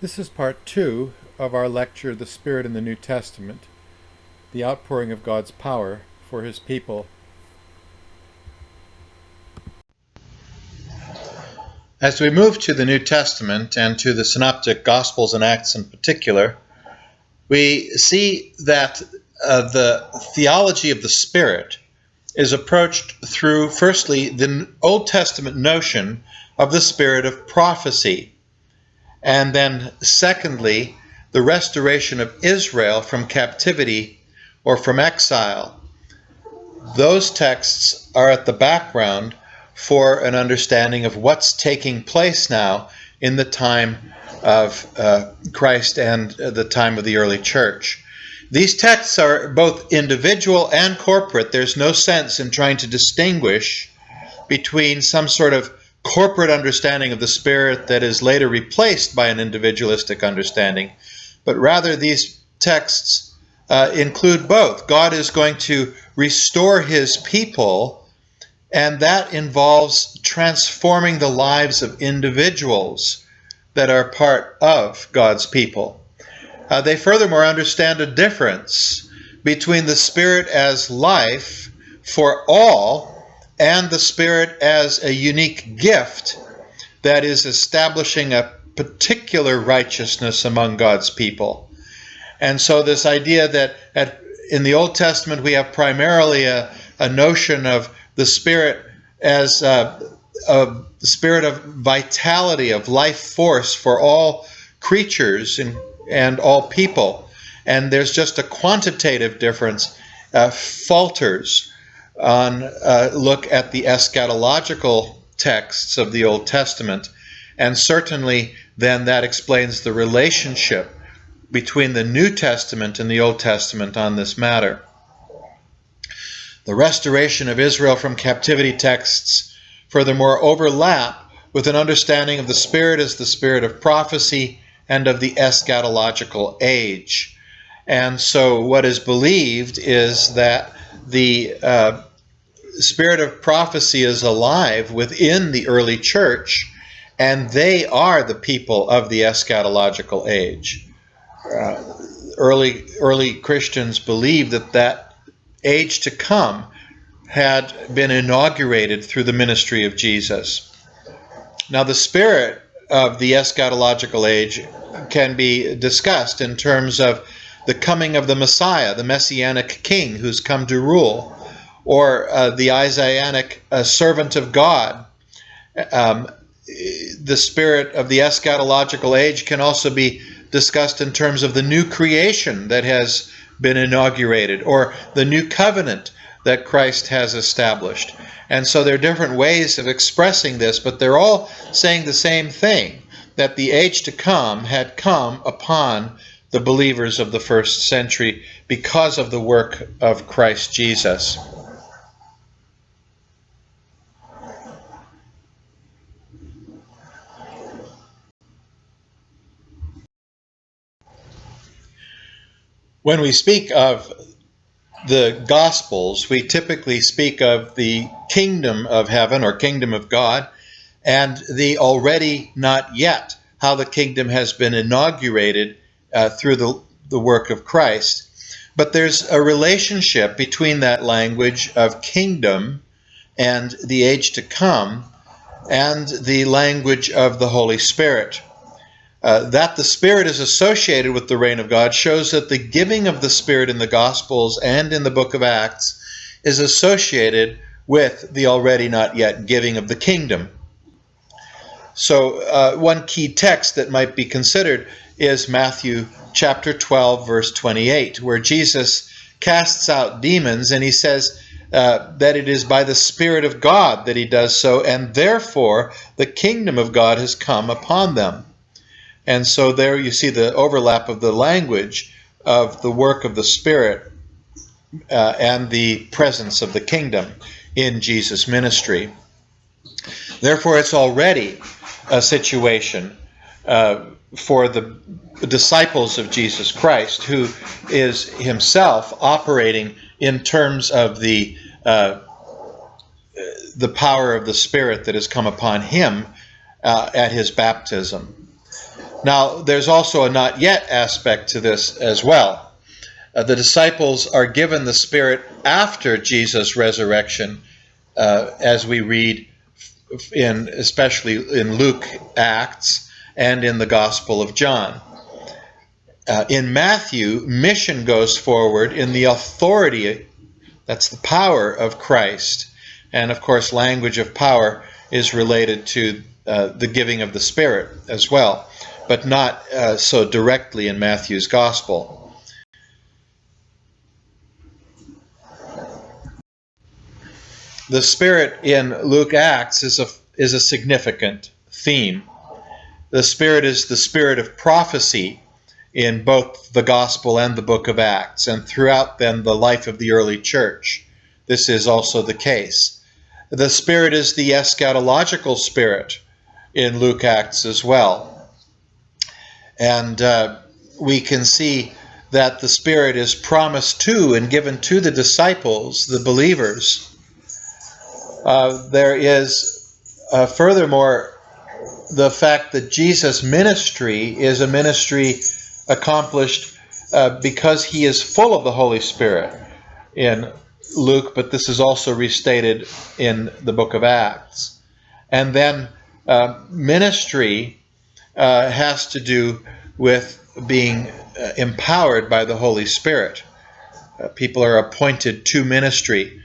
This is part 2 of our lecture, The Spirit in the New Testament, the outpouring of God's power for His people. As we move to the New Testament and to the Synoptic Gospels and Acts in particular, we see that the theology of the Spirit is approached through, firstly, the Old Testament notion of the spirit of prophecy, and then, secondly, the restoration of Israel from captivity or from exile. Those texts are at the background for an understanding of what's taking place now in the time of Christ and the time of the early church. These texts are both individual and corporate. There's no sense in trying to distinguish between some sort of corporate understanding of the Spirit that is later replaced by an individualistic understanding, but rather these texts include both. God is going to restore His people, and that involves transforming the lives of individuals that are part of God's people. They furthermore understand a difference between the Spirit as life for all and the Spirit as a unique gift that is establishing a particular righteousness among God's people. And so this idea that in the Old Testament we have primarily a notion of the Spirit as a spirit of vitality, of life force for all creatures and all people. And there's just a quantitative difference, falters on look at the eschatological texts of the Old Testament. And certainly then that explains the relationship between the New Testament and the Old Testament on this matter. The restoration of Israel from captivity texts furthermore overlap with an understanding of the Spirit as the spirit of prophecy and of the eschatological age. And so what is believed is that the spirit of prophecy is alive within the early church, and they are the people of the eschatological age. Early Christians believed that age to come had been inaugurated through the ministry of Jesus. Now, the spirit of the eschatological age can be discussed in terms of the coming of the Messiah, the Messianic King who's come to rule, or the Isaianic servant of God. The spirit of the eschatological age can also be discussed in terms of the new creation that has been inaugurated, or the new covenant that Christ has established. And so there are different ways of expressing this, but they're all saying the same thing, that the age to come had come upon the believers of the first century because of the work of Christ Jesus. When we speak of the Gospels, we typically speak of the kingdom of heaven or kingdom of God and the already not yet, how the kingdom has been inaugurated through the work of Christ. But there's a relationship between that language of kingdom and the age to come and the language of the Holy Spirit. That the Spirit is associated with the reign of God shows that the giving of the Spirit in the Gospels and in the book of Acts is associated with the already not yet giving of the kingdom. So one key text that might be considered is Matthew chapter 12, verse 28, where Jesus casts out demons, and he says that it is by the Spirit of God that he does so, and therefore the kingdom of God has come upon them. And so there you see the overlap of the language of the work of the Spirit and the presence of the kingdom in Jesus' ministry. Therefore, it's already a situation for the disciples of Jesus Christ, who is himself operating in terms of the power of the Spirit that has come upon him at his baptism. Now, there's also a not yet aspect to this as well. The disciples are given the Spirit after Jesus' resurrection, as we read especially in Luke, Acts, and in the Gospel of John. In Matthew, mission goes forward in the authority, that's the power of Christ. And of course, language of power is related to the giving of the Spirit as well, but not so directly in Matthew's Gospel. The Spirit in Luke Acts is a significant theme. The Spirit is the spirit of prophecy in both the Gospel and the book of Acts, and throughout then the life of the early church. This is also the case. The Spirit is the eschatological spirit in Luke Acts as well. And we can see that the Spirit is promised to and given to the disciples, the believers. There is furthermore the fact that Jesus' ministry is a ministry accomplished because he is full of the Holy Spirit in Luke, but this is also restated in the book of Acts. And then ministry has to do with being empowered by the Holy Spirit. People are appointed to ministry.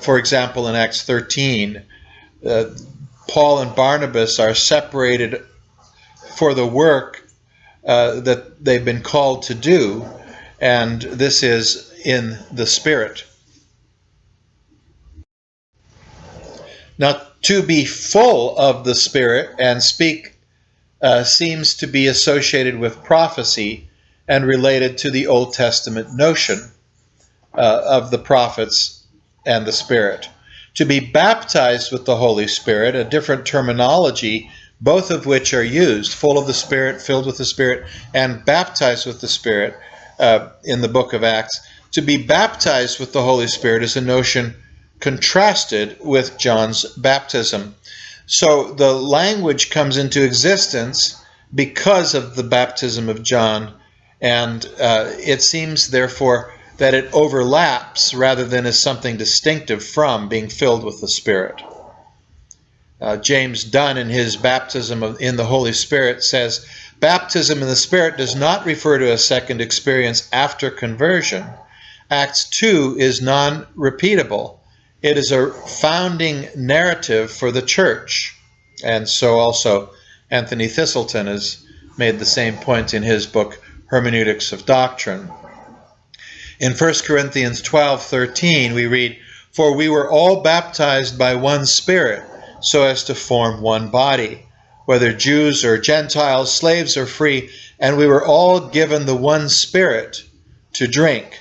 For example, in Acts 13, Paul and Barnabas are separated for the work that they've been called to do, and this is in the Spirit. Now, to be full of the Spirit and speak seems to be associated with prophecy and related to the Old Testament notion of the prophets and the Spirit. To be baptized with the Holy Spirit, a different terminology, both of which are used, full of the Spirit, filled with the Spirit, and baptized with the Spirit in the book of Acts. To be baptized with the Holy Spirit is a notion contrasted with John's baptism. So the language comes into existence because of the baptism of John, and it seems, therefore, that it overlaps rather than is something distinctive from being filled with the Spirit. James Dunn, in his Baptism in the Holy Spirit, says, baptism in the Spirit does not refer to a second experience after conversion. Acts 2 is non-repeatable. It is a founding narrative for the church. And so also Anthony Thistleton has made the same point in his book, Hermeneutics of Doctrine. In 1 Corinthians 12:13, we read, "For we were all baptized by one Spirit, so as to form one body, whether Jews or Gentiles, slaves or free, and we were all given the one Spirit to drink."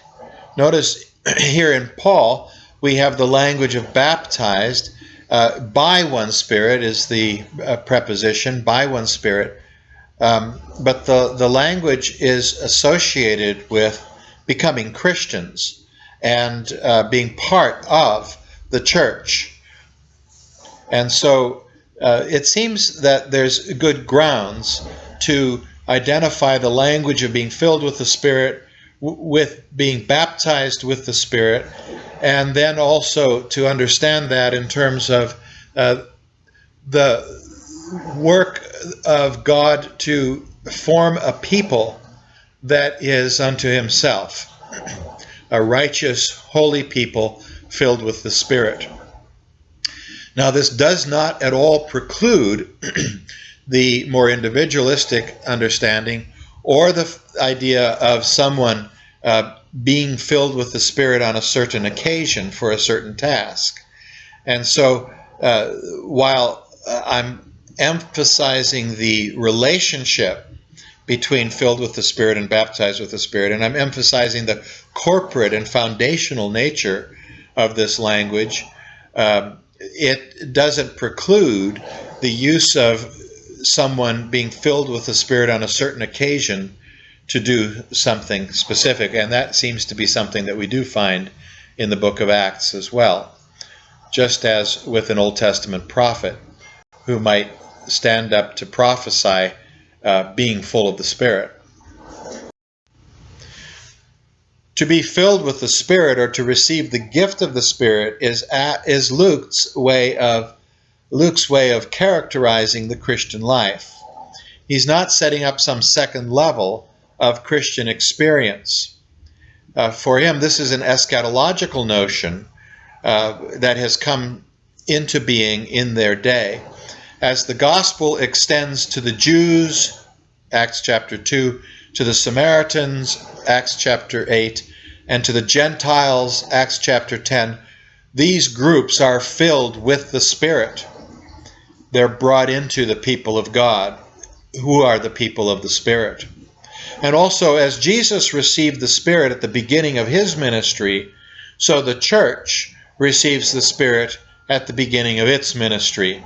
Notice here in Paul, we have the language of baptized. By one Spirit is the preposition, by one Spirit. But the language is associated with becoming Christians and being part of the church. And so it seems that there's good grounds to identify the language of being filled with the Spirit, with being baptized with the Spirit, and then also to understand that in terms of the work of God to form a people that is unto himself, a righteous, holy people filled with the Spirit. Now, this does not at all preclude the more individualistic understanding or the idea of someone being filled with the Spirit on a certain occasion for a certain task. And so, while I'm emphasizing the relationship between filled with the Spirit and baptized with the Spirit, and I'm emphasizing the corporate and foundational nature of this language, it doesn't preclude the use of someone being filled with the Spirit on a certain occasion to do something specific, and that seems to be something that we do find in the book of Acts as well, just as with an Old Testament prophet who might stand up to prophesy being full of the Spirit. To be filled with the Spirit, or to receive the gift of the Spirit, is Luke's way of characterizing the Christian life. He's not setting up some second level of Christian experience. For him, this is an eschatological notion that has come into being in their day. As the gospel extends to the Jews, Acts chapter 2, to the Samaritans, Acts chapter 8, and to the Gentiles, Acts chapter 10, these groups are filled with the Spirit. They're brought into the people of God, who are the people of the Spirit. And also, as Jesus received the Spirit at the beginning of his ministry, so the church receives the Spirit at the beginning of its ministry.